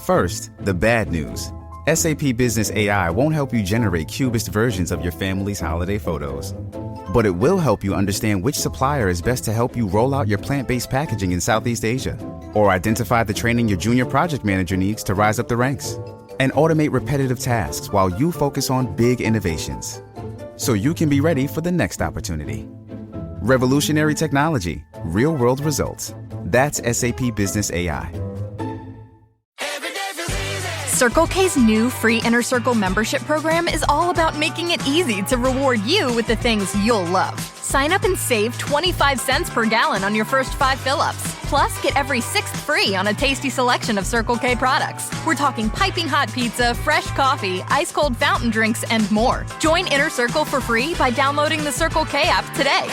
First, the bad news. SAP Business AI won't help you generate cubist versions of your family's holiday photos. But it will help you understand which supplier is best to help you roll out your plant-based packaging in Southeast Asia, or identify the training your junior project manager needs to rise up the ranks, and automate repetitive tasks while you focus on big innovations, so you can be ready for the next opportunity. Revolutionary technology, real-world results. That's SAP Business AI. Circle K's new free Inner Circle membership program is all about making it easy to reward you with the things you'll love. Sign up and save 25 cents per gallon on your first 5 fill-ups. Plus, get every 6th free on a tasty selection of Circle K products. We're talking piping hot pizza, fresh coffee, ice-cold fountain drinks, and more. Join Inner Circle for free by downloading the Circle K app today.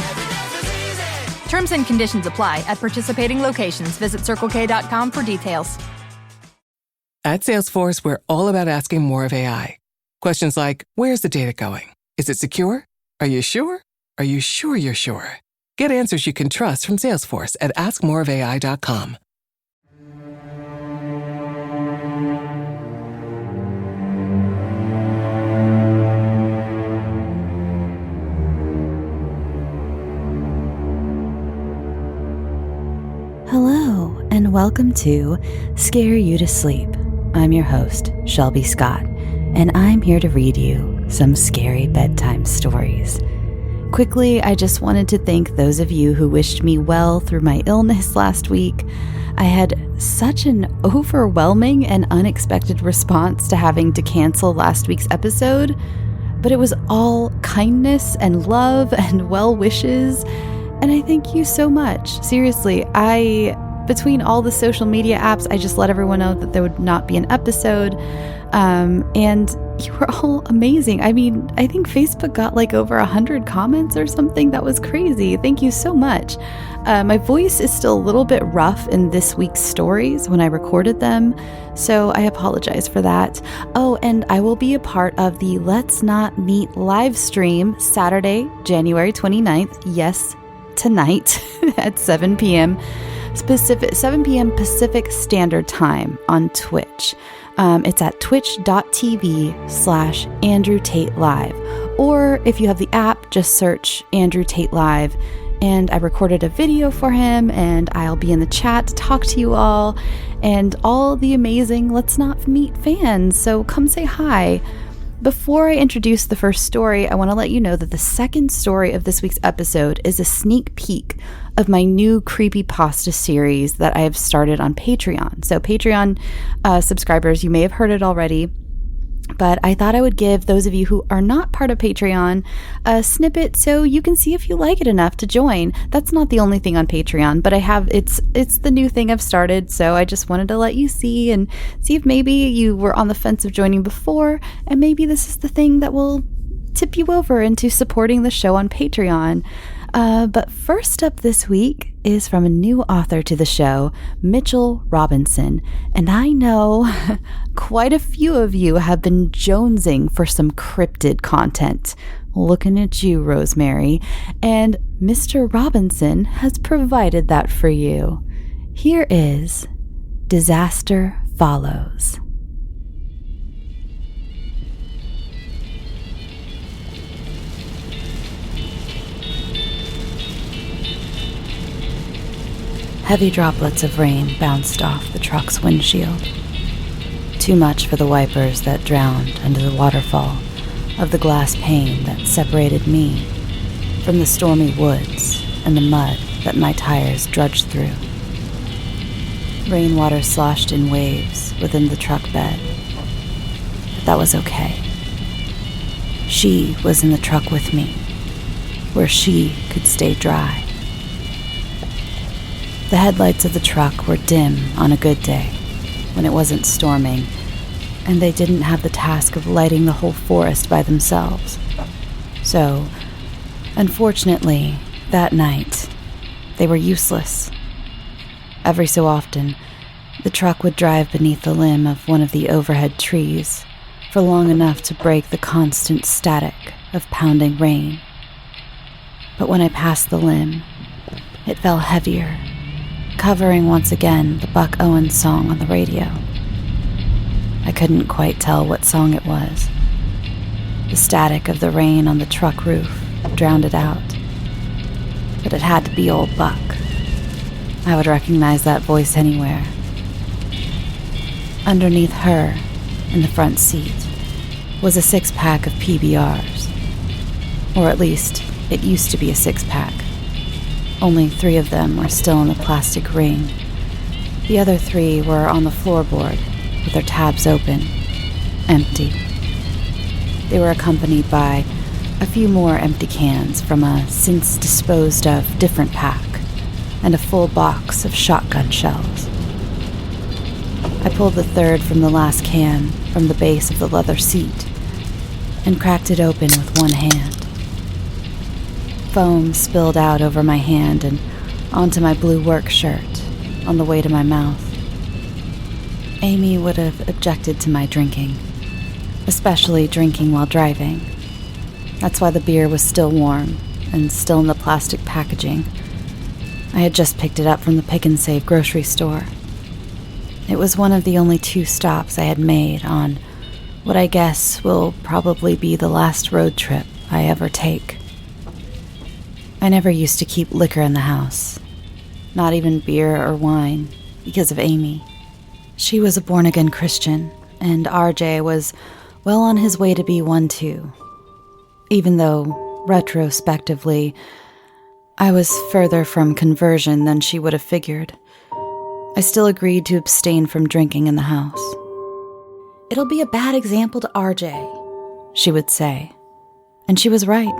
Terms and conditions apply at participating locations. Visit CircleK.com for details. At Salesforce, we're all about asking more of AI. Questions like, where's the data going? Is it secure? Are you sure? Are you sure you're sure? Get answers you can trust from Salesforce at askmoreofai.com. Hello, and welcome to Scare You to Sleep. I'm your host, Shelby Scott, and I'm here to read you some scary bedtime stories. Quickly, I just wanted to thank those of you who wished me well through my illness last week. I had such an overwhelming and unexpected response to having to cancel last week's episode, but it was all kindness and love and well wishes, and I thank you so much. Seriously, between all the social media apps, I just let everyone know that there would not be an episode. And you were all amazing. I mean, I think Facebook got like over 100 comments or something. That was crazy. Thank you so much. My voice is still a little bit rough in this week's stories when I recorded them, so I apologize for that. Oh, and I will be a part of the Let's Not Meet live stream Saturday, January 29th. Yes, tonight at 7 p.m. 7 p.m. Pacific Standard Time on Twitch. It's at twitch.tv/Andrew Tate Live. Or if you have the app, just search Andrew Tate Live. And I recorded a video for him, and I'll be in the chat to talk to you all and all the amazing Let's Not Meet fans. So come say hi. Before I introduce the first story, I want to let you know that the second story of this week's episode is a sneak peek of my new creepypasta series that I have started on Patreon. So Patreon subscribers, you may have heard it already, but I thought I would give those of you who are not part of Patreon a snippet so you can see if you like it enough to join. That's not the only thing on Patreon, but it's the new thing I've started, so I just wanted to let you see and see if maybe you were on the fence of joining before, and maybe this is the thing that will tip you over into supporting the show on Patreon. But first up this week is from a new author to the show, Mitchell Robinson. And I know quite a few of you have been jonesing for some cryptid content. Looking at you, Rosemary. And Mr. Robinson has provided that for you. Here is Disaster Follows. Heavy droplets of rain bounced off the truck's windshield. Too much for the wipers that drowned under the waterfall of the glass pane that separated me from the stormy woods and the mud that my tires drudged through. Rainwater sloshed in waves within the truck bed, but that was okay. She was in the truck with me, where she could stay dry. The headlights of the truck were dim on a good day, when it wasn't storming, and they didn't have the task of lighting the whole forest by themselves. So, unfortunately, that night, they were useless. Every so often, the truck would drive beneath the limb of one of the overhead trees for long enough to break the constant static of pounding rain. But when I passed the limb, it fell heavier, covering once again the Buck Owens song on the radio. I couldn't quite tell what song it was. The static of the rain on the truck roof drowned it out. But it had to be old Buck. I would recognize that voice anywhere. Underneath her, in the front seat, was a 6-pack of PBRs. Or at least, it used to be a 6-pack. Only 3 of them were still in the plastic ring. The other 3 were on the floorboard, with their tabs open, empty. They were accompanied by a few more empty cans from a since-disposed-of different pack, and a full box of shotgun shells. I pulled the 3rd from the last can from the base of the leather seat and cracked it open with one hand. Foam spilled out over my hand and onto my blue work shirt on the way to my mouth. Amy would have objected to my drinking, especially drinking while driving. That's why the beer was still warm and still in the plastic packaging. I had just picked it up from the Pick and Save grocery store. It was one of the only 2 stops I had made on what I guess will probably be the last road trip I ever take. I never used to keep liquor in the house, not even beer or wine, because of Amy. She was a born-again Christian, and RJ was well on his way to be one too. Even though, retrospectively, I was further from conversion than she would have figured, I still agreed to abstain from drinking in the house. "It'll be a bad example to RJ," she would say. And she was right,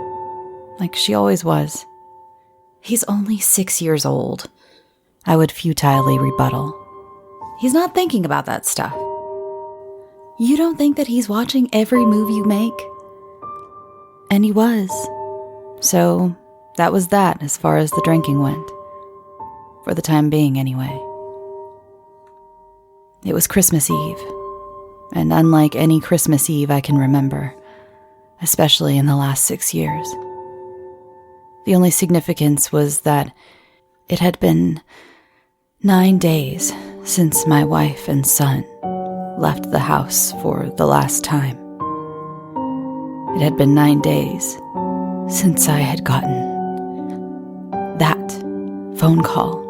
like she always was. "He's only 6 years old," I would futilely rebuttal. "He's not thinking about that stuff." "You don't think that he's watching every move you make?" And he was. So that was that as far as the drinking went. For the time being, anyway. It was Christmas Eve, and unlike any Christmas Eve I can remember, especially in the last 6 years. The only significance was that it had been 9 days since my wife and son left the house for the last time. It had been 9 days since I had gotten that phone call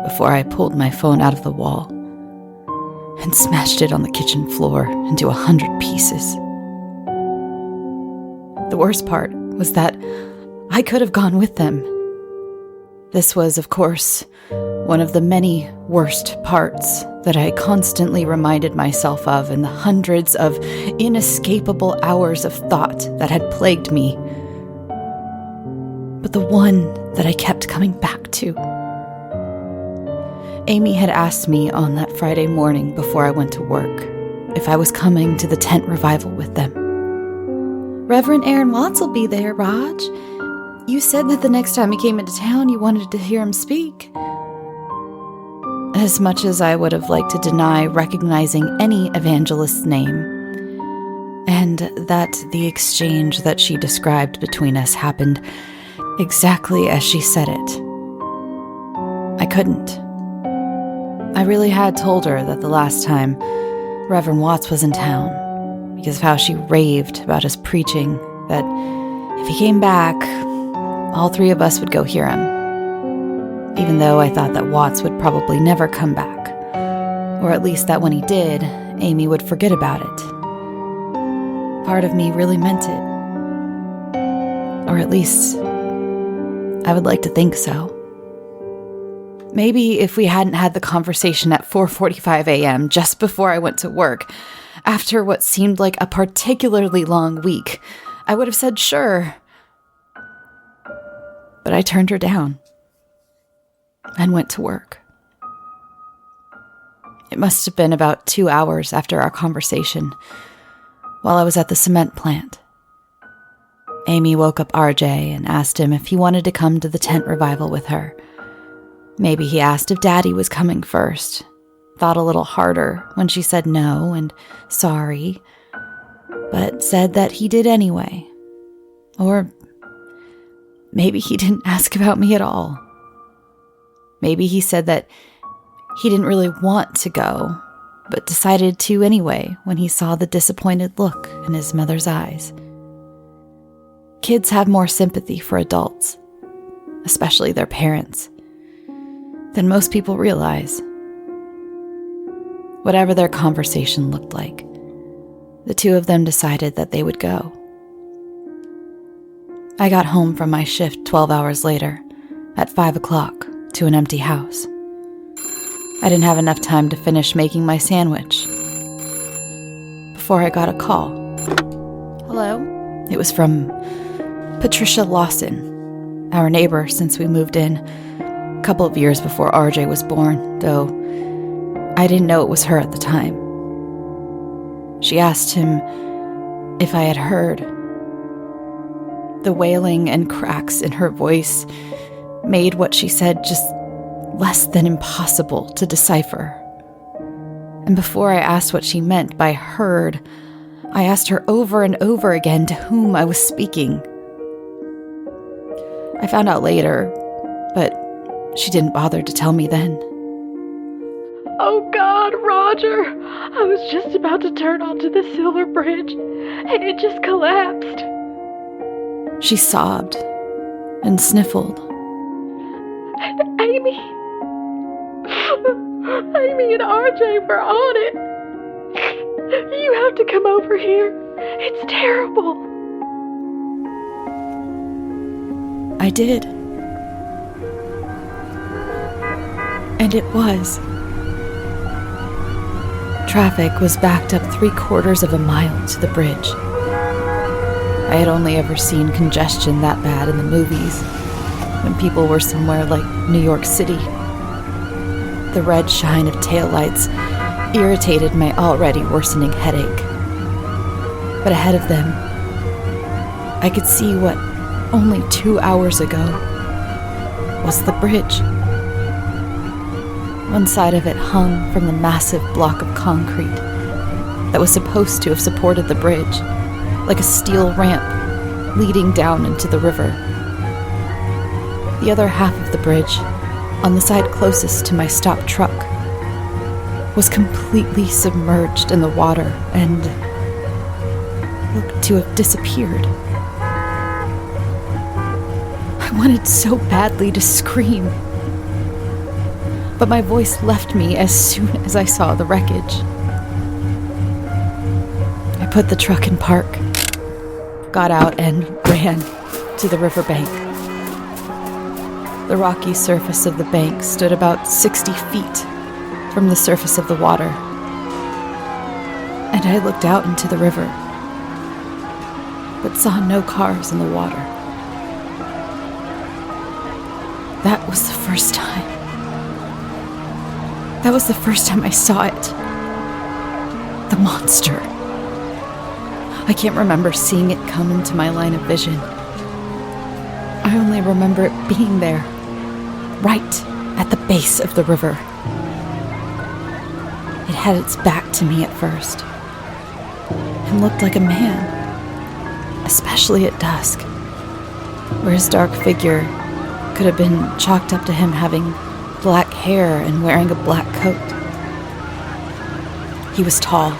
before I pulled my phone out of the wall and smashed it on the kitchen floor into 100 pieces. The worst part was that I could have gone with them. This was, of course, one of the many worst parts that I constantly reminded myself of in the hundreds of inescapable hours of thought that had plagued me. But the one that I kept coming back to. Amy had asked me on that Friday morning before I went to work if I was coming to the tent revival with them. "Reverend Aaron Watts will be there, Raj. You said that the next time he came into town you wanted to hear him speak." As much as I would have liked to deny recognizing any evangelist's name, and that the exchange that she described between us happened exactly as she said it, I couldn't. I really had told her that the last time Reverend Watts was in town, because of how she raved about his preaching, that if he came back, all 3 of us would go hear him. Even though I thought that Watts would probably never come back, or at least that when he did, Amy would forget about it. Part of me really meant it. Or at least, I would like to think so. Maybe if we hadn't had the conversation at 4:45 a.m. just before I went to work, after what seemed like a particularly long week, I would have said sure. But I turned her down and went to work. It must have been about 2 hours after our conversation, while I was at the cement plant. Amy woke up RJ and asked him if he wanted to come to the tent revival with her. Maybe he asked if Daddy was coming first. Thought a little harder when she said no and sorry, but said that he did anyway. Or maybe he didn't ask about me at all. Maybe he said that he didn't really want to go, but decided to anyway when he saw the disappointed look in his mother's eyes. Kids have more sympathy for adults, especially their parents, than most people realize. Whatever their conversation looked like, the two of them decided that they would go. I got home from my shift 12 hours later, at 5 o'clock, to an empty house. I didn't have enough time to finish making my sandwich before I got a call. Hello? It was from Patricia Lawson, our neighbor since we moved in a couple of years before RJ was born, though I didn't know it was her at the time. She asked him if I had heard. The wailing and cracks in her voice made what she said just less than impossible to decipher. And before I asked what she meant by heard, I asked her over and over again to whom I was speaking. I found out later, but she didn't bother to tell me then. Oh God, Roger! I was just about to turn onto the Silver Bridge, and it just collapsed. She sobbed and sniffled. Amy and RJ were on it. You have to come over here. It's terrible. I did. And it was. Traffic was backed up 3/4 of a mile to the bridge. I had only ever seen congestion that bad in the movies, when people were somewhere like New York City. The red shine of taillights irritated my already worsening headache. But ahead of them, I could see what only 2 hours ago was the bridge. One side of it hung from the massive block of concrete that was supposed to have supported the bridge, like a steel ramp leading down into the river. The other half of the bridge, on the side closest to my stopped truck, was completely submerged in the water and looked to have disappeared. I wanted so badly to scream, but my voice left me as soon as I saw the wreckage. I put the truck in park, got out, and ran to the riverbank. The rocky surface of the bank stood about 60 feet from the surface of the water, and I looked out into the river, but saw no cars in the water. That was the first time. That was the first time I saw it. The monster. I can't remember seeing it come into my line of vision. I only remember it being there, right at the base of the river. It had its back to me at first, and looked like a man, especially at dusk, where his dark figure could have been chalked up to him having black hair and wearing a black coat. He was tall.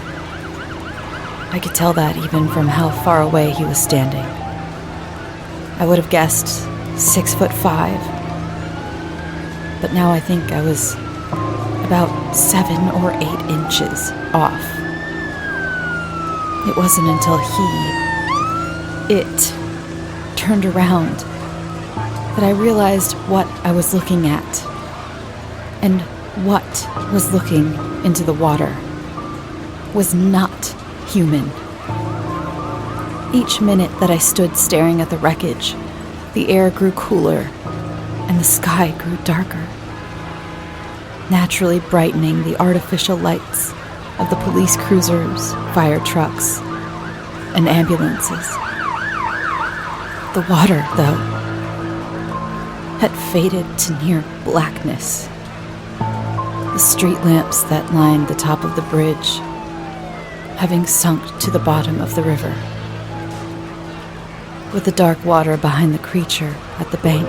I could tell that even from how far away he was standing. I would have guessed 6'5", but now I think I was about 7 or 8 inches off. It wasn't until it turned around that I realized what I was looking at, and what was looking into the water was not human. Each minute that I stood staring at the wreckage, the air grew cooler and the sky grew darker, naturally brightening the artificial lights of the police cruisers, fire trucks, and ambulances. The water, though, had faded to near blackness. The street lamps that lined the top of the bridge having sunk to the bottom of the river. With the dark water behind the creature at the bank,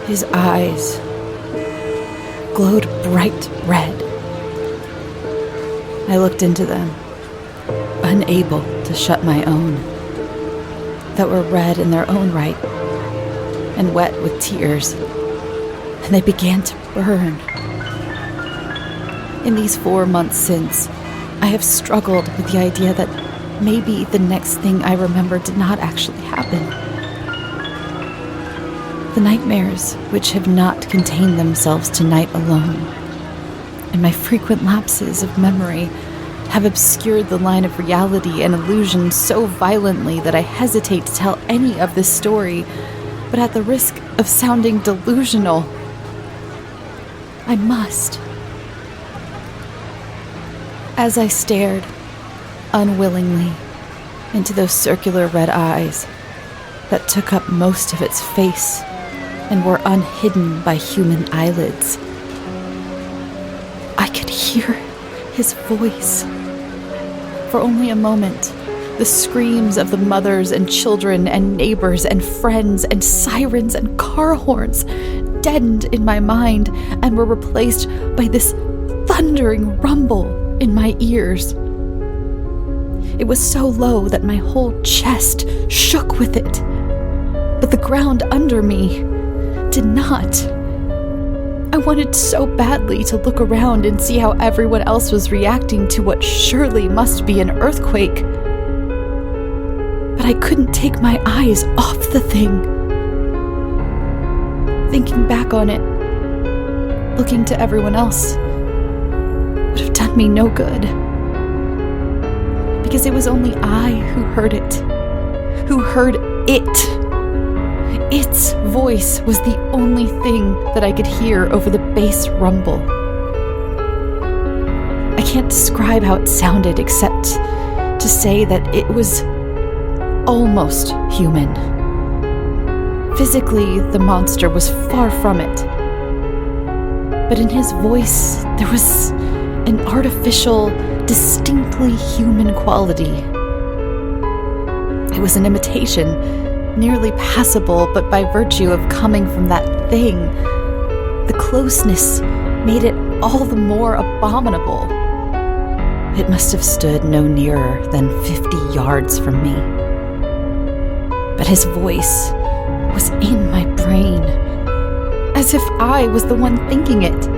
his eyes glowed bright red I looked into them, unable to shut my own, that were red in their own right and wet with tears, and they began to burn. In these 4 months since, I have struggled with the idea that maybe the next thing I remember did not actually happen. The nightmares, which have not contained themselves to night alone, and my frequent lapses of memory have obscured the line of reality and illusion so violently that I hesitate to tell any of this story, but at the risk of sounding delusional, I must. As I stared, unwillingly, into those circular red eyes that took up most of its face and were unhidden by human eyelids, I could hear his voice. For only a moment, the screams of the mothers and children and neighbors and friends and sirens and car horns deadened in my mind and were replaced by this thundering rumble in my ears. It was so low that my whole chest shook with it, but the ground under me did not. I wanted so badly to look around and see how everyone else was reacting to what surely must be an earthquake, but I couldn't take my eyes off the thing. Thinking back on it, looking to everyone else, would have done me no good. Because it was only I who heard it. Who heard it. Its voice was the only thing that I could hear over the bass rumble. I can't describe how it sounded except to say that it was almost human. Physically, the monster was far from it. But in his voice, there was an artificial, distinctly human quality. It was an imitation, nearly passable, but by virtue of coming from that thing, the closeness made it all the more abominable. It must have stood no nearer than 50 yards from me. But his voice was in my brain, as if I was the one thinking it.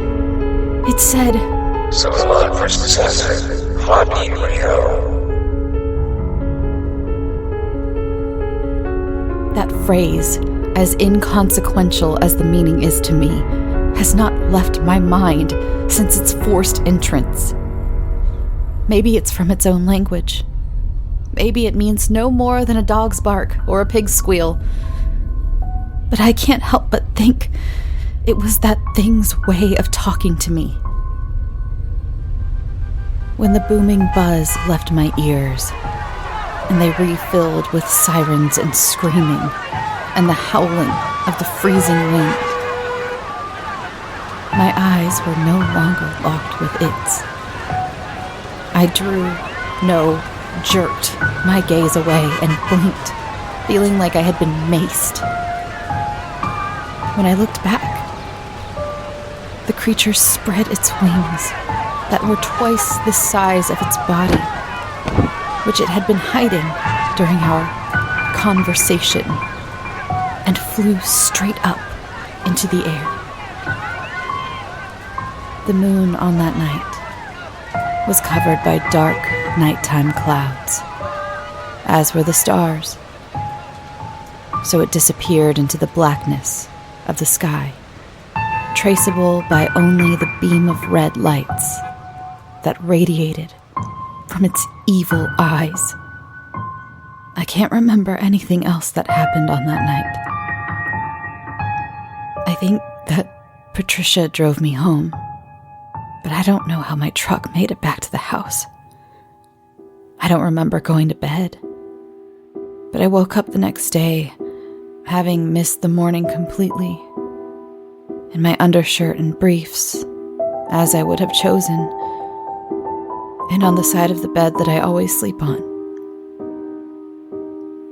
It said, "So long for successor, Hottie Rio." That phrase, as inconsequential as the meaning is to me, has not left my mind since its forced entrance. Maybe it's from its own language. Maybe it means no more than a dog's bark or a pig's squeal. But I can't help but think it was that thing's way of talking to me. When the booming buzz left my ears, and they refilled with sirens and screaming, and the howling of the freezing wind, my eyes were no longer locked with its. I jerked my gaze away and blinked, feeling like I had been maced. When I looked back, the creature spread its wings that were twice the size of its body, which it had been hiding during our conversation, and flew straight up into the air. The moon on that night was covered by dark nighttime clouds, as were the stars, so it disappeared into the blackness of the sky, traceable by only the beam of red lights that radiated from its evil eyes. I can't remember anything else that happened on that night. I think that Patricia drove me home, but I don't know how my truck made it back to the house. I don't remember going to bed, but I woke up the next day, having missed the morning completely, in my undershirt and briefs, as I would have chosen, and on the side of the bed that I always sleep on,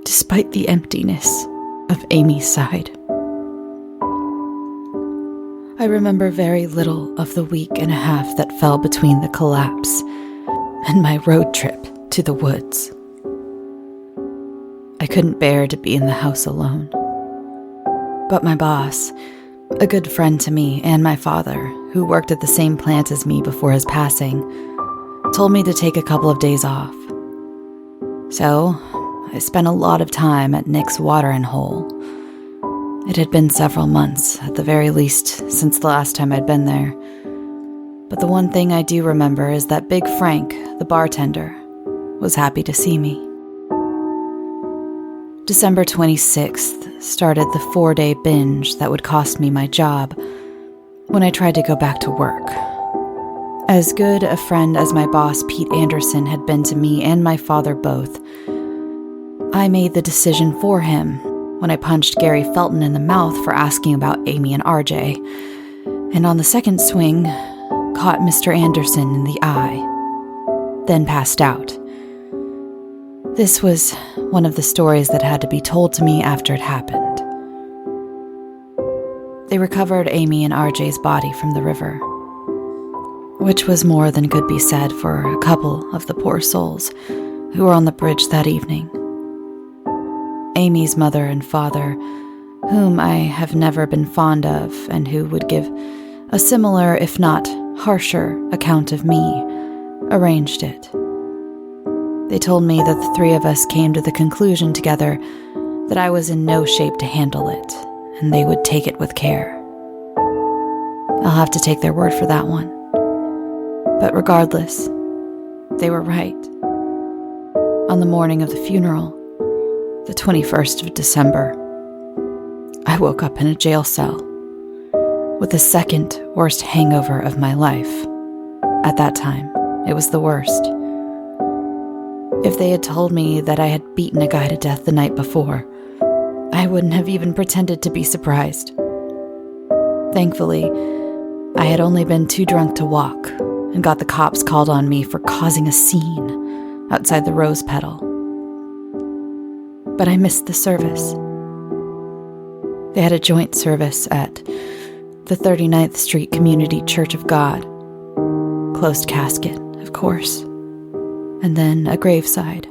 despite the emptiness of Amy's side. I remember very little of the week and a half that fell between the collapse and my road trip to the woods. I couldn't bear to be in the house alone. But my boss, a good friend to me and my father, who worked at the same plant as me before his passing, told me to take a couple of days off. So, I spent a lot of time at Nick's watering hole. It had been several months, at the very least, since the last time I'd been there. But the one thing I do remember is that Big Frank, the bartender, was happy to see me. December 26th started the 4-day binge that would cost me my job when I tried to go back to work. As good a friend as my boss Pete Anderson had been to me and my father both, I made the decision for him when I punched Gary Felton in the mouth for asking about Amy and RJ, and on the second swing, caught Mr. Anderson in the eye, then passed out. This was one of the stories that had to be told to me after it happened. They recovered Amy and RJ's body from the river, which was more than could be said for a couple of the poor souls who were on the bridge that evening. Amy's mother and father, whom I have never been fond of and who would give a similar, if not harsher, account of me, arranged it. They told me that the three of us came to the conclusion together that I was in no shape to handle it, and they would take it with care. I'll have to take their word for that one. But regardless, they were right. On the morning of the funeral, the 21st of December, I woke up in a jail cell with the second worst hangover of my life. At that time, it was the worst. If they had told me that I had beaten a guy to death the night before, I wouldn't have even pretended to be surprised. Thankfully, I had only been too drunk to walk and got the cops called on me for causing a scene outside the Rose Petal. But I missed the service. They had a joint service at the 39th Street Community Church of God. Closed casket, of course. And then a graveside.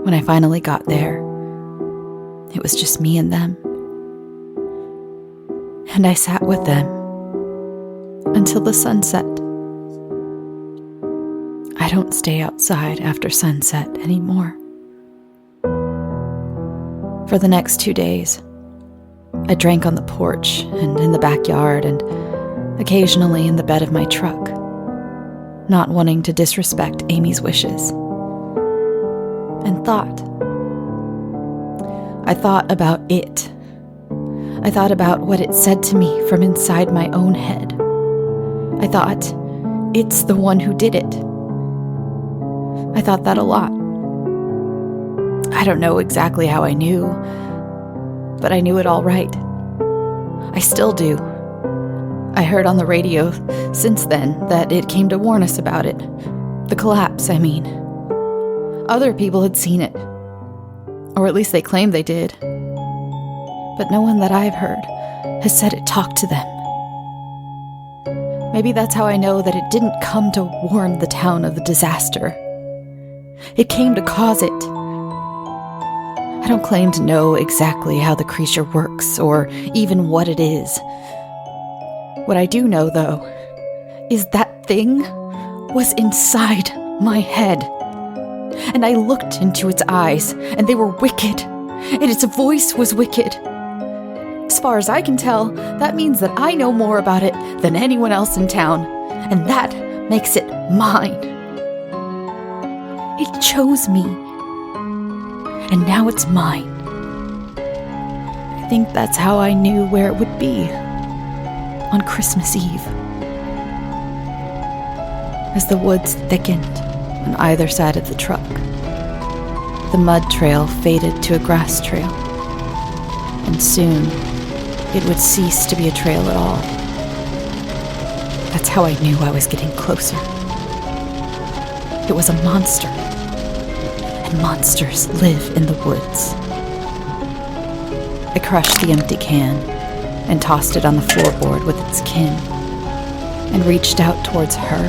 When I finally got there, it was just me and them. And I sat with them until the sunset. I don't stay outside after sunset anymore. For the next 2 days, I drank on the porch and in the backyard and occasionally in the bed of my truck, not wanting to disrespect Amy's wishes. And thought. I thought about it. I thought about what it said to me from inside my own head. I thought, it's the one who did it. I thought that a lot. I don't know exactly how I knew, but I knew it all right. I still do. I heard on the radio since then that it came to warn us about it. The collapse, I mean. Other people had seen it. Or at least they claimed they did. But no one that I've heard has said it talked to them. Maybe that's how I know that it didn't come to warn the town of the disaster. It came to cause it. I don't claim to know exactly how the creature works or even what it is. What I do know, though, is that thing was inside my head. And I looked into its eyes, and they were wicked, and its voice was wicked. As far as I can tell, that means that I know more about it than anyone else in town, and that makes it mine. It chose me, and now it's mine. I think that's how I knew where it would be on Christmas Eve. As the woods thickened on either side of the truck, the mud trail faded to a grass trail, and soon it would cease to be a trail at all. That's how I knew I was getting closer. It was a monster, and monsters live in the woods. I crushed the empty can and tossed it on the floorboard with its kin, and reached out towards her.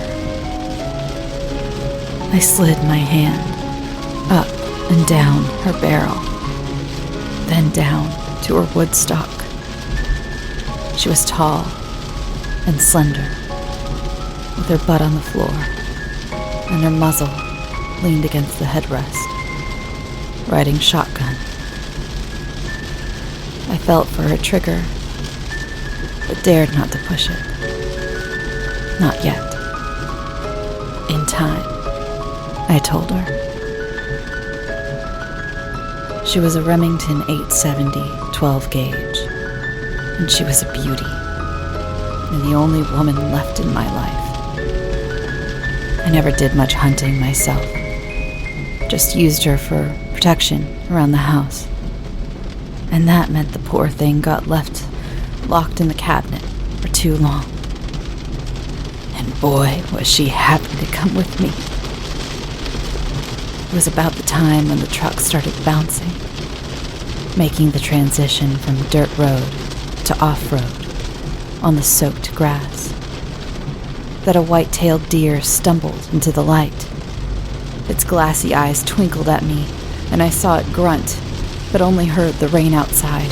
I slid my hand up and down her barrel, then down to her wood stock. She was tall and slender, with her butt on the floor, and her muzzle leaned against the headrest, riding shotgun. I felt for her trigger, but dared not to push it. Not yet. In time, I told her. She was a Remington 870 12 gauge, and she was a beauty, and the only woman left in my life. I never did much hunting myself, just used her for protection around the house. And that meant the poor thing got left locked in the cabinet for too long. And boy, was she happy to come with me. It was about the time when the truck started bouncing, making the transition from dirt road to off-road on the soaked grass, that a white-tailed deer stumbled into the light. Its glassy eyes twinkled at me, and I saw it grunt, but only heard the rain outside.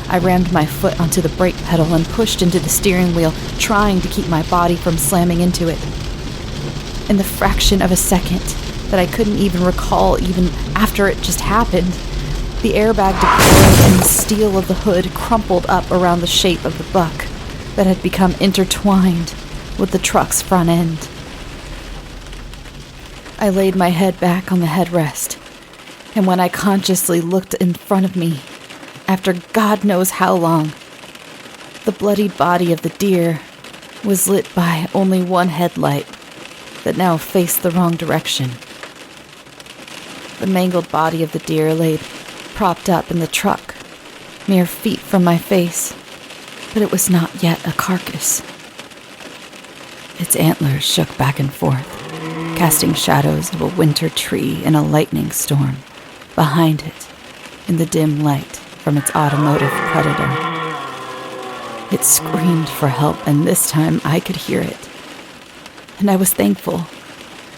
I rammed my foot onto the brake pedal and pushed into the steering wheel, trying to keep my body from slamming into it. In the fraction of a second that I couldn't even recall even after it just happened, the airbag deployed and the steel of the hood crumpled up around the shape of the buck that had become intertwined with the truck's front end. I laid my head back on the headrest, and when I consciously looked in front of me, after God knows how long, the bloodied body of the deer was lit by only one headlight that now faced the wrong direction. The mangled body of the deer lay propped up in the truck, mere feet from my face, but it was not yet a carcass. Its antlers shook back and forth, casting shadows of a winter tree in a lightning storm behind it in the dim light from its automotive predator. It screamed for help, and this time I could hear it. And I was thankful,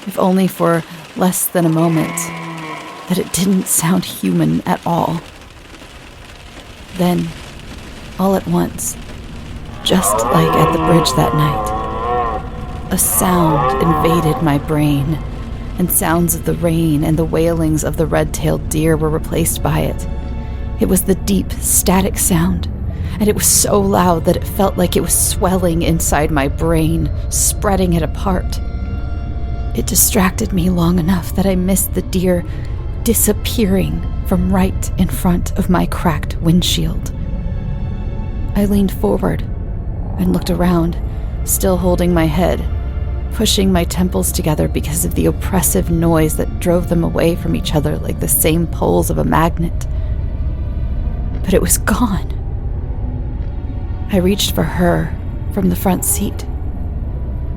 if only for less than a moment, that it didn't sound human at all. Then, all at once, just like at the bridge that night, a sound invaded my brain, and sounds of the rain and the wailings of the red-tailed deer were replaced by it. It was the deep, static sound, and it was so loud that it felt like it was swelling inside my brain, spreading it apart. It distracted me long enough that I missed the deer disappearing from right in front of my cracked windshield. I leaned forward and looked around, still holding my head, pushing my temples together because of the oppressive noise that drove them away from each other like the same poles of a magnet. But it was gone. I reached for her from the front seat,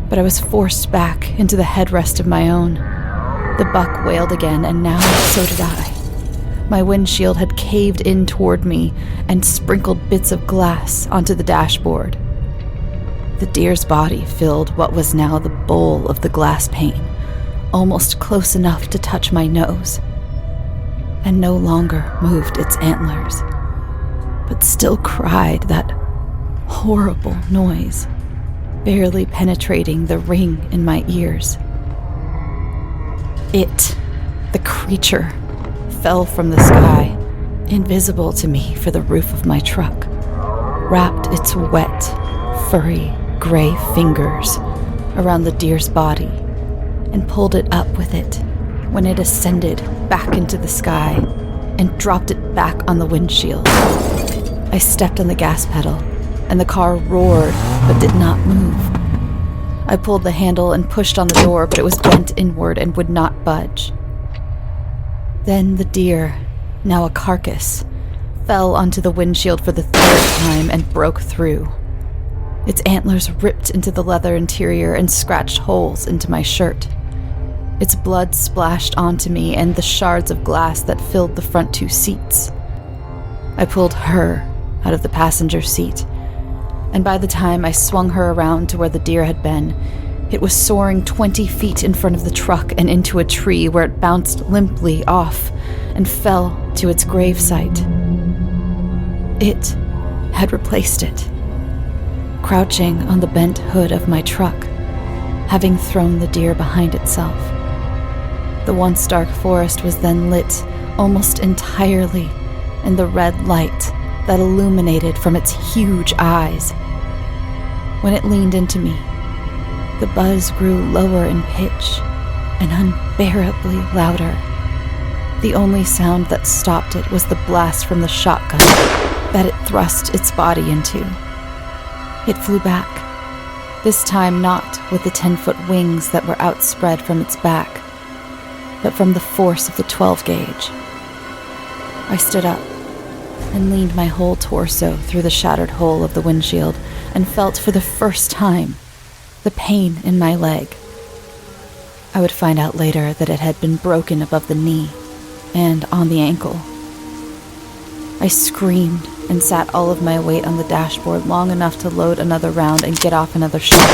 but I was forced back into the headrest of my own. The buck wailed again, and now so did I. My windshield had caved in toward me and sprinkled bits of glass onto the dashboard. The deer's body filled what was now the bowl of the glass pane, almost close enough to touch my nose, and no longer moved its antlers, but still cried that horrible noise, barely penetrating the ring in my ears. It, the creature, fell from the sky, invisible to me for the roof of my truck, wrapped its wet, furry, gray fingers around the deer's body, and pulled it up with it when it ascended back into the sky and dropped it back on the windshield. I stepped on the gas pedal, and the car roared but did not move. I pulled the handle and pushed on the door, but it was bent inward and would not budge. Then the deer, now a carcass, fell onto the windshield for the third time and broke through. Its antlers ripped into the leather interior and scratched holes into my shirt. Its blood splashed onto me and the shards of glass that filled the front two seats. I pulled her out of the passenger seat, and by the time I swung her around to where the deer had been, It was soaring 20 feet in front of the truck and into a tree where it bounced limply off and fell to its gravesite. It had replaced it, crouching on the bent hood of my truck, having thrown the deer behind itself. The once dark forest was then lit almost entirely in the red light that illuminated from its huge eyes. When it leaned into me, the buzz grew lower in pitch and unbearably louder. The only sound that stopped it was the blast from the shotgun that it thrust its body into. It flew back, this time not with the 10-foot wings that were outspread from its back, but from the force of the 12-gauge. I stood up and leaned my whole torso through the shattered hole of the windshield and felt for the first time the pain in my leg. I would find out later that it had been broken above the knee and on the ankle. I screamed and sat all of my weight on the dashboard long enough to load another round and get off another shot.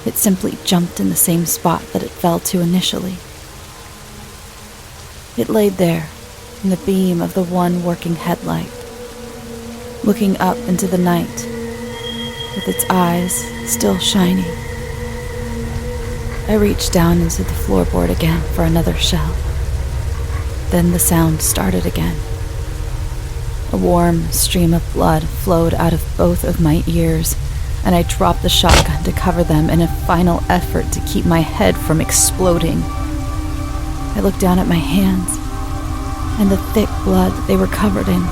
It simply jumped in the same spot that it fell to initially. It laid there in the beam of the one working headlight, looking up into the night with its eyes still shining. I reached down into the floorboard again for another shell. Then the sound started again. A warm stream of blood flowed out of both of my ears, and I dropped the shotgun to cover them in a final effort to keep my head from exploding. I looked down at my hands, and the thick blood they were covered in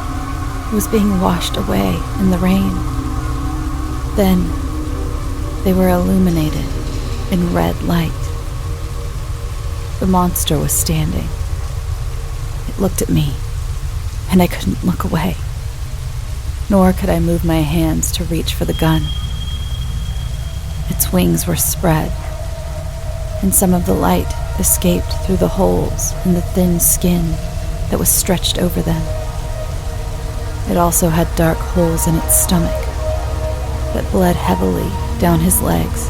was being washed away in the rain. Then they were illuminated in red light. The monster was standing. It looked at me, and I couldn't look away, nor could I move my hands to reach for the gun. Its wings were spread, and some of the light escaped through the holes in the thin skin that was stretched over them. It also had dark holes in its stomach that bled heavily down his legs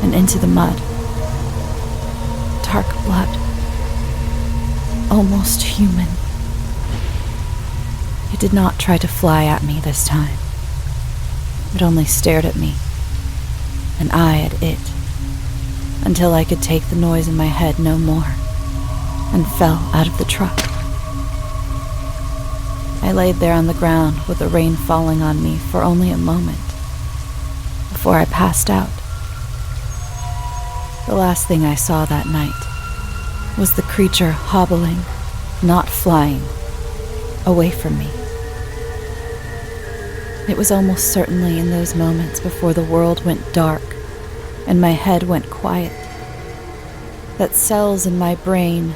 and into the mud. Dark blood, almost human. It did not try to fly at me this time. It only stared at me, and I at it, until I could take the noise in my head no more, and fell out of the truck. I laid there on the ground with the rain falling on me for only a moment, before I passed out. The last thing I saw that night was the creature hobbling, not flying, away from me. It was almost certainly in those moments before the world went dark and my head went quiet that cells in my brain,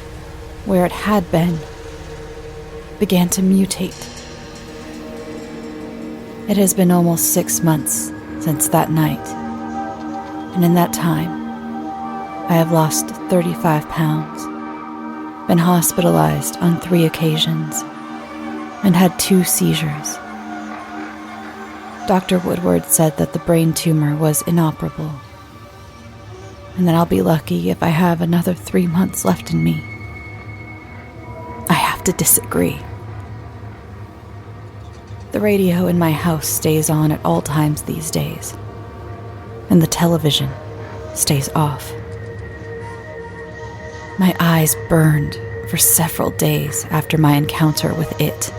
where it had been, began to mutate. It has been almost 6 months since that night, and in that time, I have lost 35 pounds, been hospitalized on 3 occasions, and had 2 seizures. Dr. Woodward said that the brain tumor was inoperable, and that I'll be lucky if I have another 3 months left in me. I have to disagree. The radio in my house stays on at all times these days, and the television stays off. My eyes burned for several days after my encounter with it.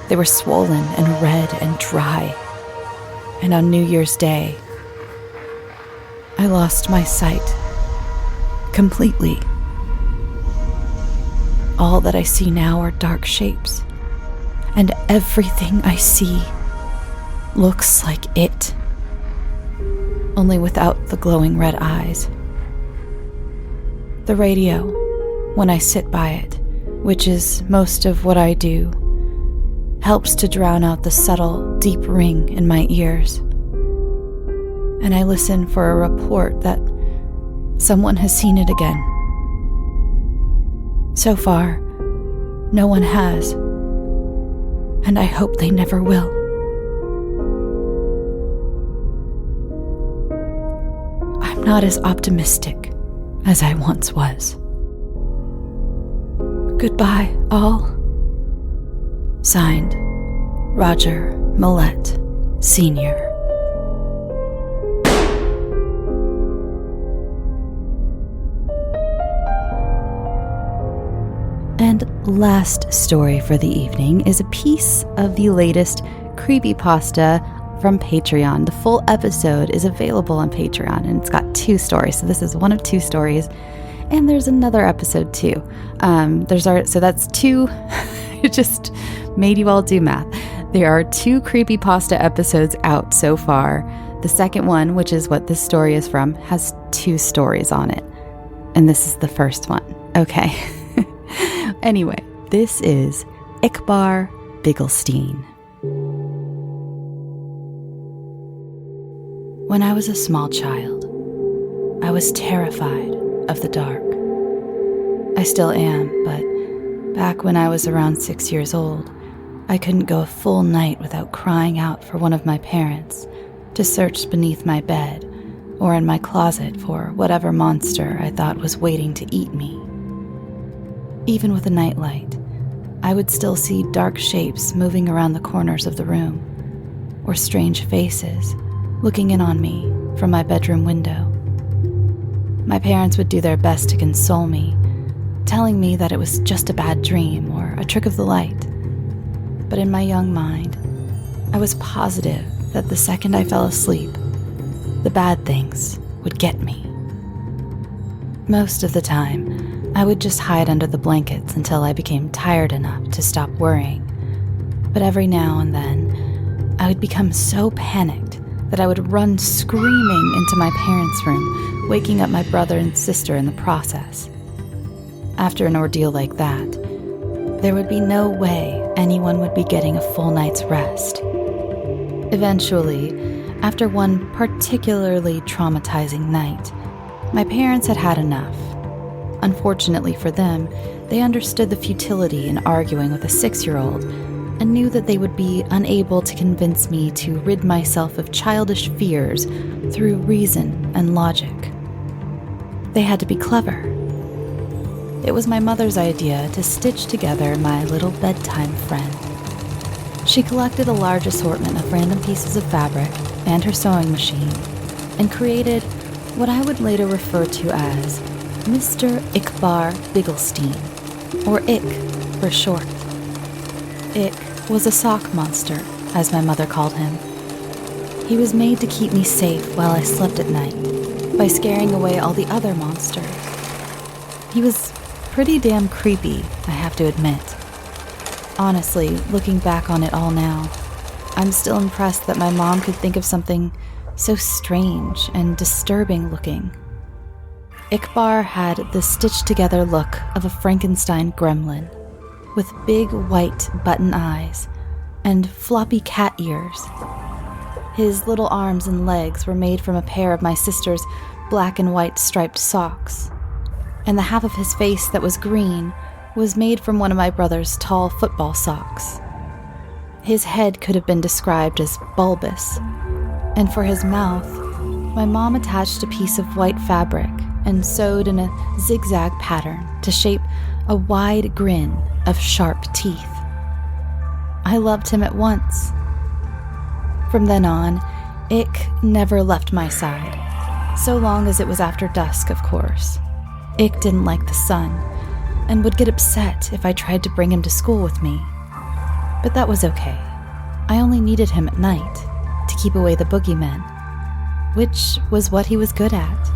They were swollen and red and dry, and on New Year's Day, I lost my sight completely. All that I see now are dark shapes, and everything I see looks like it, only without the glowing red eyes. The radio, when I sit by it, which is most of what I do, helps to drown out the subtle, deep ring in my ears. And I listen for a report that someone has seen it again. So far, no one has, and I hope they never will. not as optimistic as I once was. Goodbye, all. Signed, Roger Millette, Sr. And last story for the evening is a piece of the latest creepypasta from Patreon. The full episode is available on Patreon, and it's got 2 stories. So this is one of 2 stories, and there's another episode too. So that's 2. It just made you all do math. There are 2 creepypasta episodes out so far. The second one, which is what this story is from, has 2 stories on it, and this is the first one. Okay. Anyway, this is Iqbar Bigglestein. When I was a small child, I was terrified of the dark. I still am, but back when I was around 6 years old, I couldn't go a full night without crying out for one of my parents to search beneath my bed or in my closet for whatever monster I thought was waiting to eat me. Even with a nightlight, I would still see dark shapes moving around the corners of the room, or strange faces looking in on me from my bedroom window. My parents would do their best to console me, telling me that it was just a bad dream or a trick of the light. But in my young mind, I was positive that the second I fell asleep, the bad things would get me. Most of the time, I would just hide under the blankets until I became tired enough to stop worrying. But every now and then, I would become so panicked that I would run screaming into my parents' room, waking up my brother and sister in the process. After an ordeal like that, there would be no way anyone would be getting a full night's rest. Eventually, after one particularly traumatizing night, my parents had had enough. Unfortunately for them, they understood the futility in arguing with a 6-year-old and knew that they would be unable to convince me to rid myself of childish fears through reason and logic. They had to be clever. It was my mother's idea to stitch together my little bedtime friend. She collected a large assortment of random pieces of fabric and her sewing machine and created what I would later refer to as Mr. Iqbar Bigglestein, or Ick for short. Ick was a sock monster, as my mother called him. He was made to keep me safe while I slept at night, by scaring away all the other monsters. He was pretty damn creepy, I have to admit. Honestly, looking back on it all now, I'm still impressed that my mom could think of something so strange and disturbing looking. Iqbar had the stitched-together look of a Frankenstein gremlin, with big white button eyes and floppy cat ears. His little arms and legs were made from a pair of my sister's black and white striped socks, and the half of his face that was green was made from one of my brother's tall football socks. His head could have been described as bulbous, and for his mouth, my mom attached a piece of white fabric and sewed in a zigzag pattern to shape a wide grin of sharp teeth. I loved him at once. From then on, Ick never left my side, so long as it was after dusk, of course. Ick didn't like the sun, and would get upset if I tried to bring him to school with me. But that was okay. I only needed him at night to keep away the boogeymen, which was what he was good at.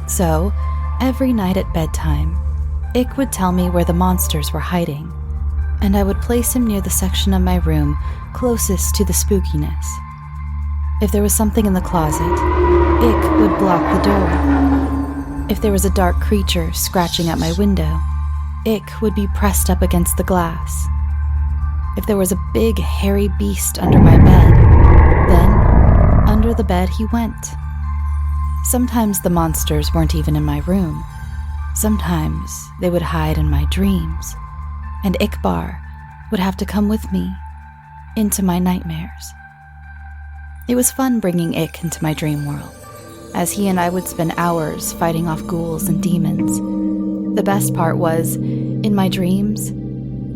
So, every night at bedtime, Ick would tell me where the monsters were hiding, and I would place him near the section of my room closest to the spookiness. If there was something in the closet, Ick would block the door. If there was a dark creature scratching at my window, Ick would be pressed up against the glass. If there was a big, hairy beast under my bed, then under the bed he went. Sometimes the monsters weren't even in my room. Sometimes they would hide in my dreams, and Iqbar would have to come with me into my nightmares. It was fun bringing Ick into my dream world, as he and I would spend hours fighting off ghouls and demons. The best part was, in my dreams,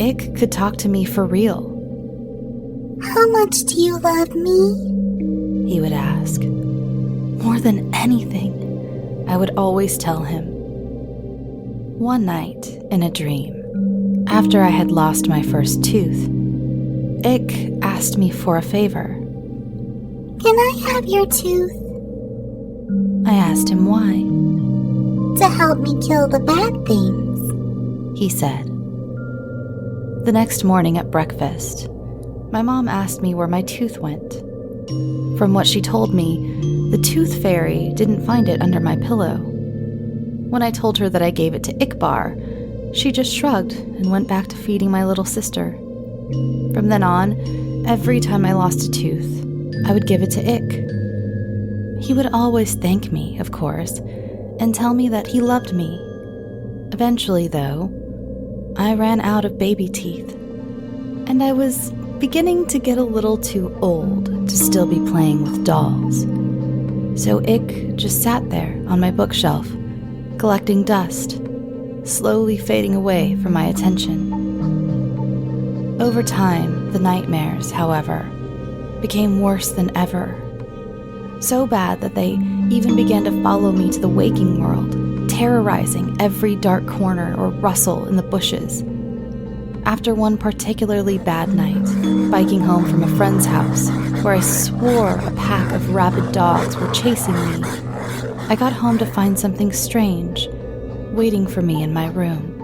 Ick could talk to me for real. How much do you love me? He would ask. More than anything, I would always tell him. One night, in a dream, after I had lost my first tooth, Ick asked me for a favor. Can I have your tooth? I asked him why. To help me kill the bad things, he said. The next morning at breakfast, my mom asked me where my tooth went. From what she told me, the tooth fairy didn't find it under my pillow. When I told her that I gave it to Ikbar, she just shrugged and went back to feeding my little sister. From then on, every time I lost a tooth, I would give it to Ick. He would always thank me, of course, and tell me that he loved me. Eventually, though, I ran out of baby teeth, and I was beginning to get a little too old to still be playing with dolls. So Ick just sat there on my bookshelf, collecting dust, slowly fading away from my attention. Over time, the nightmares, however, became worse than ever. So bad that they even began to follow me to the waking world, terrorizing every dark corner or rustle in the bushes. After one particularly bad night, biking home from a friend's house, where I swore a pack of rabid dogs were chasing me, I got home to find something strange waiting for me in my room.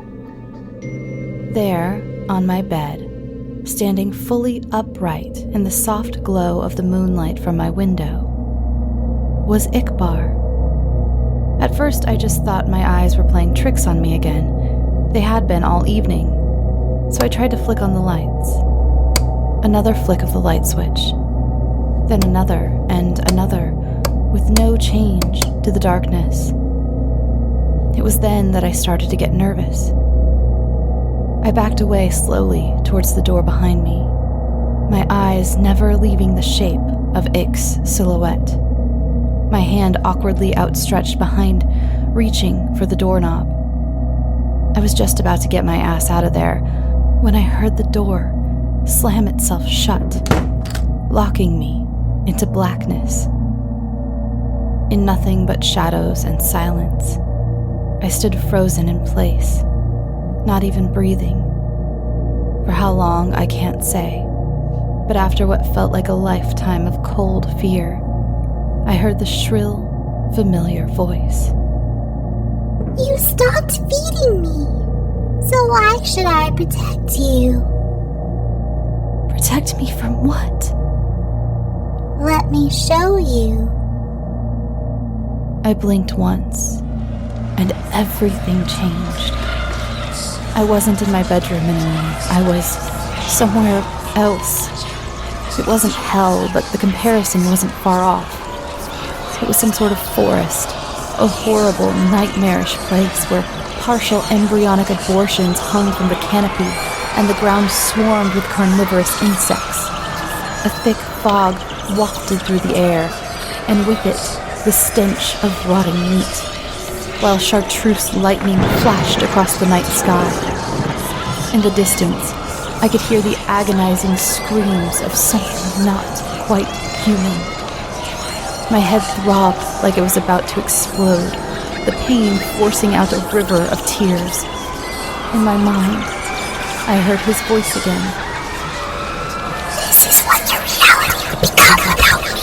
There, on my bed, standing fully upright in the soft glow of the moonlight from my window, was Ikbar. At first, I just thought my eyes were playing tricks on me again. They had been all evening, so I tried to flick on the lights. Another flick of the light switch, then another and another, with no change to the darkness. It was then that I started to get nervous. I backed away slowly towards the door behind me, my eyes never leaving the shape of Ick's silhouette, my hand awkwardly outstretched behind, reaching for the doorknob. I was just about to get my ass out of there when I heard the door slam itself shut, locking me into blackness. In nothing but shadows and silence, I stood frozen in place, not even breathing. For how long, I can't say, but after what felt like a lifetime of cold fear, I heard the shrill, familiar voice. You stopped feeding me, so why should I protect you? Protect me from what? Let me show you. I blinked once, and everything changed. I wasn't in my bedroom anymore. I was somewhere else. It wasn't hell, but the comparison wasn't far off. It was some sort of forest, a horrible, nightmarish place where partial embryonic abortions hung from the canopy and the ground swarmed with carnivorous insects. A thick fog wafted through the air, and with it, the stench of rotting meat, while chartreuse lightning flashed across the night sky. In the distance, I could hear the agonizing screams of something not quite human. My head throbbed like it was about to explode, the pain forcing out a river of tears. In my mind, I heard his voice again. This is what your reality will become without me.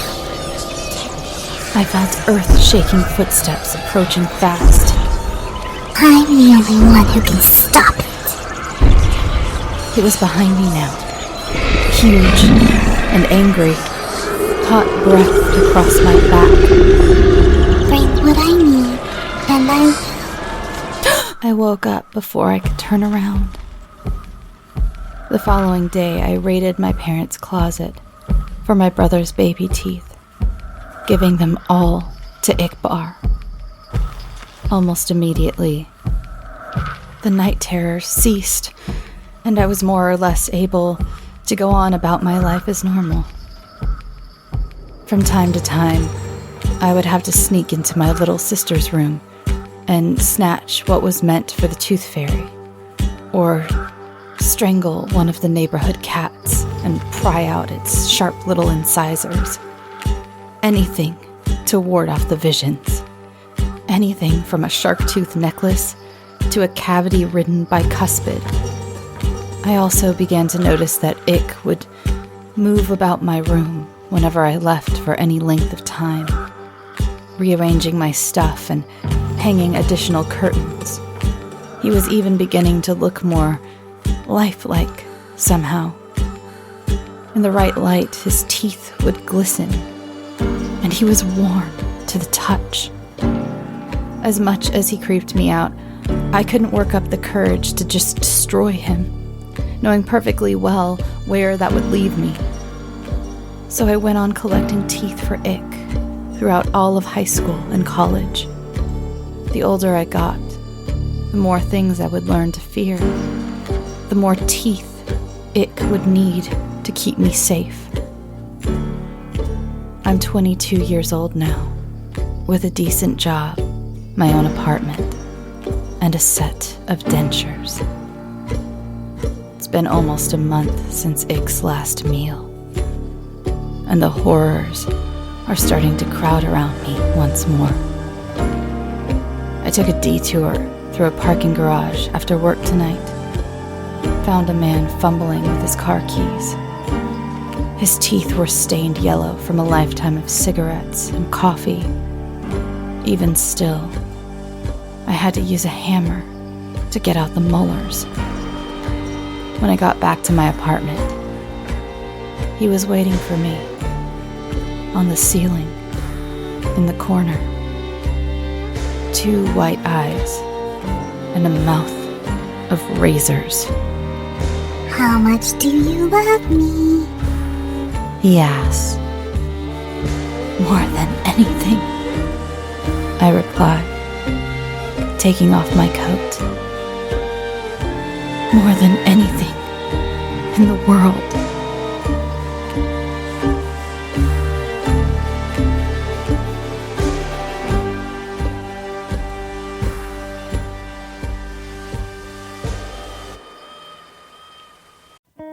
I felt earth-shaking footsteps approaching fast. I'm the only one who can stop it. It was behind me now, huge and angry, hot breath across my back. Bring what I need, and I will. I woke up before I could turn around. The following day, I raided my parents' closet for my brother's baby teeth, giving them all to Ikbar. Almost immediately, the night terrors ceased, and I was more or less able to go on about my life as normal. From time to time, I would have to sneak into my little sister's room and snatch what was meant for the tooth fairy, or strangle one of the neighborhood cats and pry out its sharp little incisors. Anything to ward off the visions. Anything from a shark tooth necklace to a cavity ridden bicuspid. I also began to notice that Ick would move about my room whenever I left for any length of time, rearranging my stuff and hanging additional curtains. He was even beginning to look more lifelike somehow. In the right light, his teeth would glisten, and he was warm to the touch. As much as he creeped me out, I couldn't work up the courage to just destroy him, knowing perfectly well where that would leave me. So I went on collecting teeth for Ick throughout all of high school and college. The older I got, the more things I would learn to fear, the more teeth Ick would need to keep me safe. I'm 22 years old now, with a decent job, my own apartment, and a set of dentures. It's been almost a month since Ick's last meal, and the horrors are starting to crowd around me once more. I took a detour through a parking garage after work tonight. Found a man fumbling with his car keys. His teeth were stained yellow from a lifetime of cigarettes and coffee. Even still, I had to use a hammer to get out the molars. When I got back to my apartment, he was waiting for me on the ceiling in the corner. 2 white eyes and a mouth of razors. How much do you love me? He asked. More than anything, I replied, taking off my coat. More than anything in the world.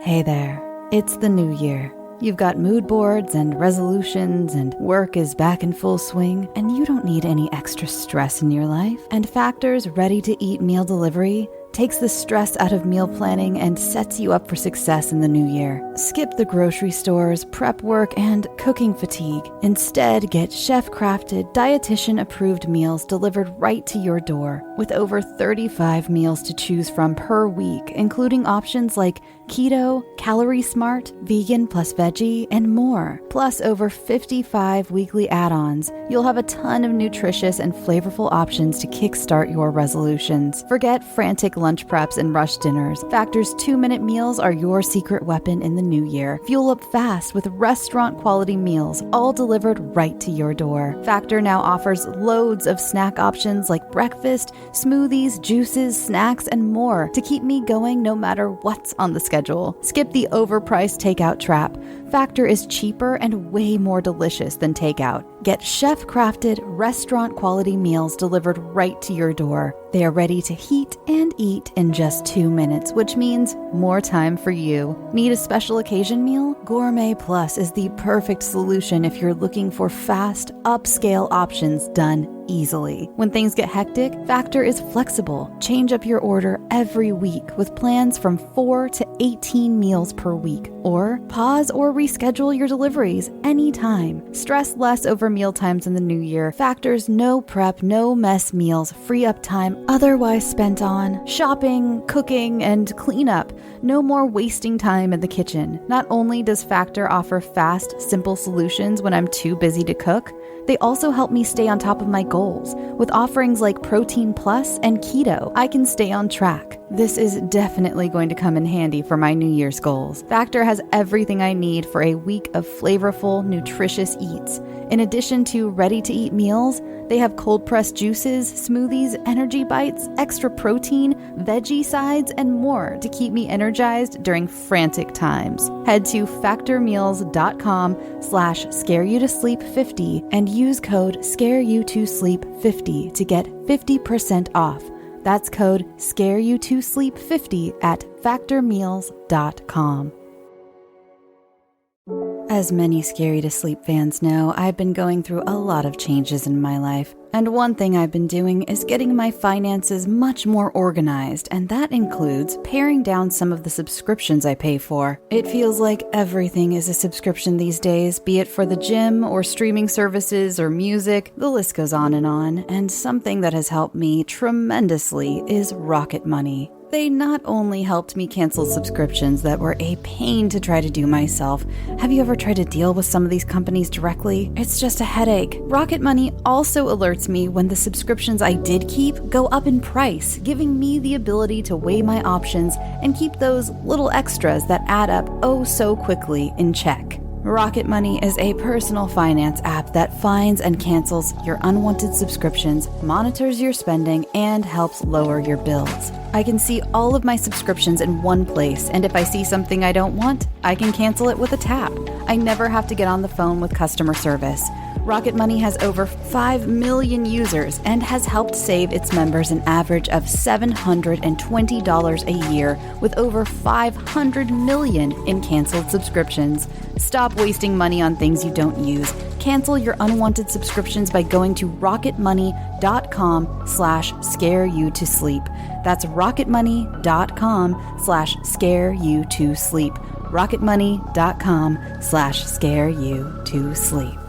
Hey there, it's the new year. You've got mood boards and resolutions, and work is back in full swing, and you don't need any extra stress in your life. And Factor's ready-to-eat meal delivery takes the stress out of meal planning and sets you up for success in the new year. Skip the grocery stores, prep work, and cooking fatigue. Instead, get chef-crafted, dietitian-approved meals delivered right to your door, with over 35 meals to choose from per week, including options like keto, calorie smart, vegan plus veggie, and more. Plus over 55 weekly add-ons. You'll have a ton of nutritious and flavorful options to kickstart your resolutions. Forget frantic lunch preps and rush dinners. Factor's 2-minute meals are your secret weapon in the new year. Fuel up fast with restaurant-quality meals, all delivered right to your door. Factor now offers loads of snack options like breakfast, smoothies, juices, snacks, and more to keep me going no matter what's on the schedule. Skip the overpriced takeout trap. Factor is cheaper and way more delicious than takeout. Get chef-crafted, restaurant-quality meals delivered right to your door. They are ready to heat and eat in just 2 minutes, which means more time for you. Need a special occasion meal? Gourmet Plus is the perfect solution if you're looking for fast, upscale options done easily. When things get hectic, Factor is flexible. Change up your order every week with plans from 4 to 18 meals per week. Or pause or reschedule your deliveries anytime. Stress less over meal times in the new year. Factor's no prep, no mess meals free up time otherwise spent on shopping, cooking, and cleanup. No more wasting time in the kitchen. Not only does Factor offer fast, simple solutions when I'm too busy to cook, they also help me stay on top of my goals. With offerings like Protein Plus and Keto, I can stay on track. This is definitely going to come in handy for my New Year's goals. Factor has everything I need for a week of flavorful, nutritious eats. In addition to ready-to-eat meals, they have cold-pressed juices, smoothies, energy bites, extra protein, veggie sides, and more to keep me energized during frantic times. Head to factormeals.com/scareyoutosleep50 and use code scareyoutosleep50 to get 50% off. That's code scareyoutosleep50 at factormeals.com. As many Scary to Sleep fans know, I've been going through a lot of changes in my life. And one thing I've been doing is getting my finances much more organized, and that includes paring down some of the subscriptions I pay for. It feels like everything is a subscription these days, be it for the gym or streaming services or music, the list goes on, and something that has helped me tremendously is Rocket Money. They not only helped me cancel subscriptions that were a pain to try to do myself. Have you ever tried to deal with some of these companies directly? It's just a headache. Rocket Money also alerts me when the subscriptions I did keep go up in price, giving me the ability to weigh my options and keep those little extras that add up oh so quickly in check. Rocket Money is a personal finance app that finds and cancels your unwanted subscriptions, monitors your spending, and helps lower your bills. I can see all of my subscriptions in one place, and if I see something I don't want, I can cancel it with a tap. I never have to get on the phone with customer service. Rocket Money has over 5 million users and has helped save its members an average of $720 a year with over 500 million in canceled subscriptions. Stop wasting money on things you don't use. Cancel your unwanted subscriptions by going to rocketmoney.com/scareyoutosleep. That's rocketmoney.com/scareyoutosleep. rocketmoney.com/scareyoutosleep.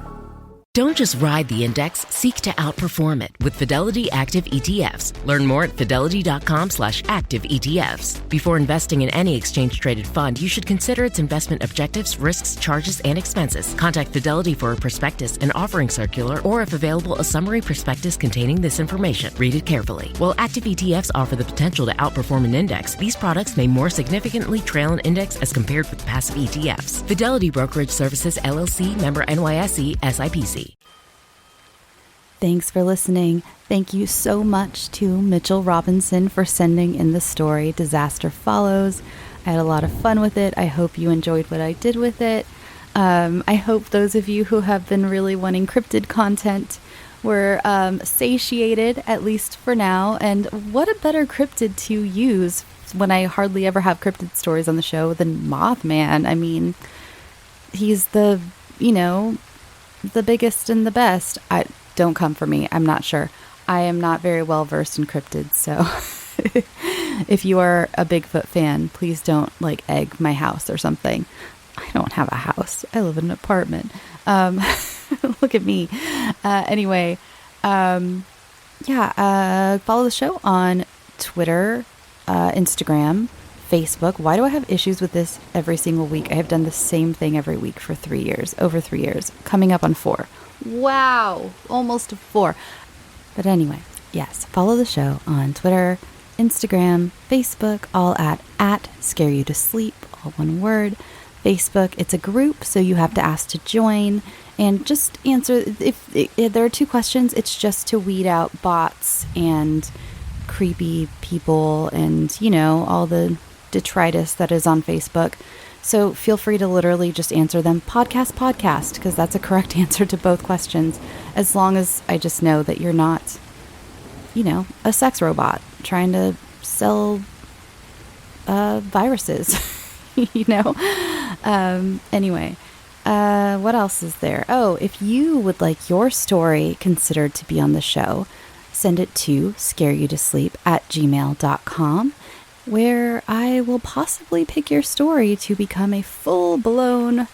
Don't just ride the index, seek to outperform it with Fidelity Active ETFs. Learn more at fidelity.com/active ETFs. Before investing in any exchange-traded fund, you should consider its investment objectives, risks, charges, and expenses. Contact Fidelity for a prospectus, an offering circular, or if available, a summary prospectus containing this information. Read it carefully. While active ETFs offer the potential to outperform an index, these products may more significantly trail an index as compared with passive ETFs. Fidelity Brokerage Services, LLC, member NYSE, SIPC. Thanks for listening. Thank you so much to Mitchell Robinson for sending in the story Disaster Follows. I had a lot of fun with it. I hope you enjoyed what I did with it. I hope those of you who have been really wanting cryptid content were satiated, at least for now. And what a better cryptid to use when I hardly ever have cryptid stories on the show than Mothman. I mean, he's the biggest and the best. Don't come for me. I'm not sure. I am not very well versed in cryptids, so if you are a Bigfoot fan, please don't egg my house or something. I don't have a house. I live in an apartment. Look at me. Anyway, follow the show on Twitter, Instagram, Facebook. Why do I have issues with this every single week? I have done the same thing every week for 3 years, over 3 years, coming up on 4. Wow, almost 4. But anyway, yes, follow the show on Twitter, Instagram, Facebook, all at Scare You to Sleep, all one word. Facebook, it's a group, so you have to ask to join. And just answer, if there are 2 questions, it's just to weed out bots and creepy people and, all the detritus that is on Facebook. So feel free to literally just answer them podcast, because that's a correct answer to both questions, as long as I just know that you're not, a sex robot trying to sell viruses, Anyway, what else is there? Oh, if you would like your story considered to be on the show, send it to scareyoutosleep@gmail.com. where I will possibly pick your story to become a full-blown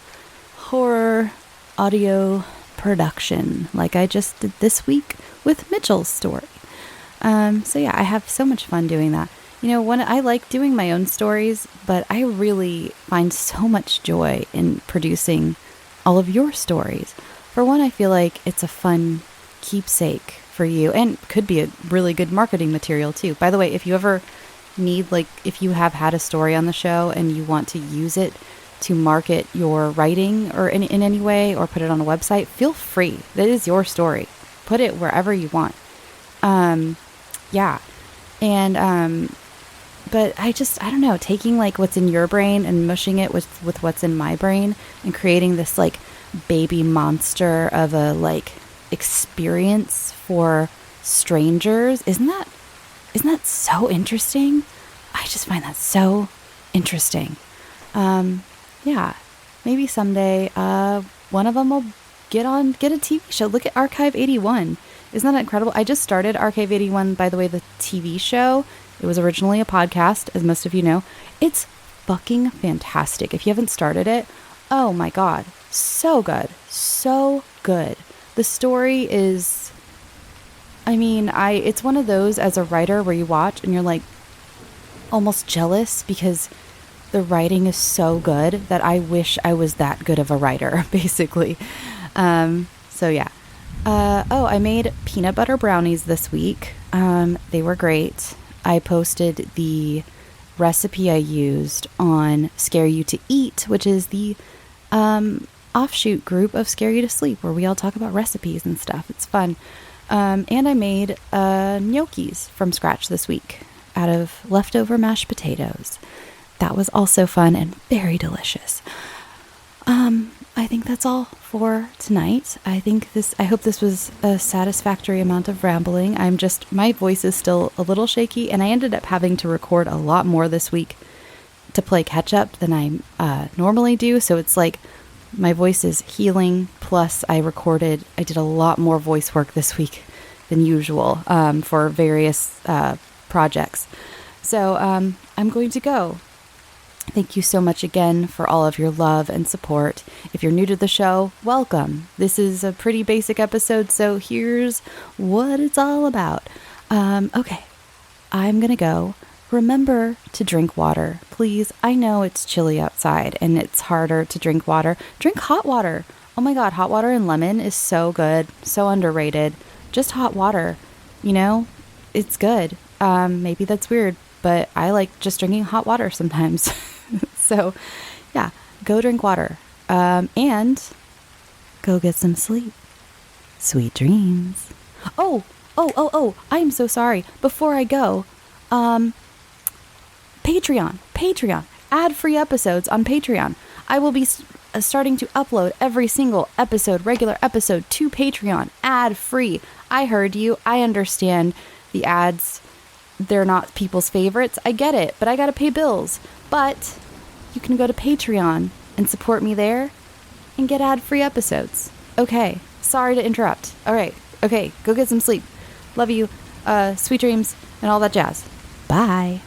horror audio production, like I just did this week with Mitchell's story. I have so much fun doing that. When I like doing my own stories, but I really find so much joy in producing all of your stories. For one, I feel like it's a fun keepsake for you, and could be a really good marketing material too. By the way, if you ever need, like, if you have had a story on the show and you want to use it to market your writing or in any way, or put it on a website, feel free. That is your story. Put it wherever you want. Yeah. And, but I don't know, taking like what's in your brain and mushing it with what's in my brain and creating this like baby monster of a like experience for strangers. Isn't that so interesting? I just find that so interesting. Yeah, maybe someday, one of them will get a TV show. Look at Archive 81. Isn't that incredible? I just started Archive 81, by the way, the TV show. It was originally a podcast, as most of you know. It's fucking fantastic. If you haven't started it, oh my God, so good. So good. The story is, I mean, it's one of those as a writer where you watch and you're like almost jealous because the writing is so good that I wish I was that good of a writer, basically. So yeah. I made peanut butter brownies this week. They were great. I posted the recipe I used on Scare You to Eat, which is the offshoot group of Scare You to Sleep, where we all talk about recipes and stuff. It's fun. And I made gnocchis from scratch this week out of leftover mashed potatoes. That was also fun and very delicious. I think that's all for tonight. I hope this was a satisfactory amount of rambling. My voice is still a little shaky, and I ended up having to record a lot more this week to play catch up than I normally do. So it's like my voice is healing. Plus I did a lot more voice work this week than usual, for various, projects. So, I'm going to go. Thank you so much again for all of your love and support. If you're new to the show, welcome. This is a pretty basic episode, so here's what it's all about. Okay, I'm gonna go. Remember to drink water, please. I know it's chilly outside and it's harder to drink water. Drink hot water. Oh my God, hot water and lemon is so good, so underrated. Just hot water, it's good. Maybe that's weird, but I like just drinking hot water sometimes. So, yeah, go drink water, and go get some sleep. Sweet dreams. Oh, I'm so sorry. Before I go, Patreon, ad-free episodes on Patreon. I will be starting to upload every single regular episode to Patreon, ad-free. I heard you. I understand the ads. They're not people's favorites. I get it, but I gotta pay bills. But you can go to Patreon and support me there and get ad-free episodes. Okay, sorry to interrupt. All right, okay, go get some sleep. Love you, sweet dreams, and all that jazz. Bye.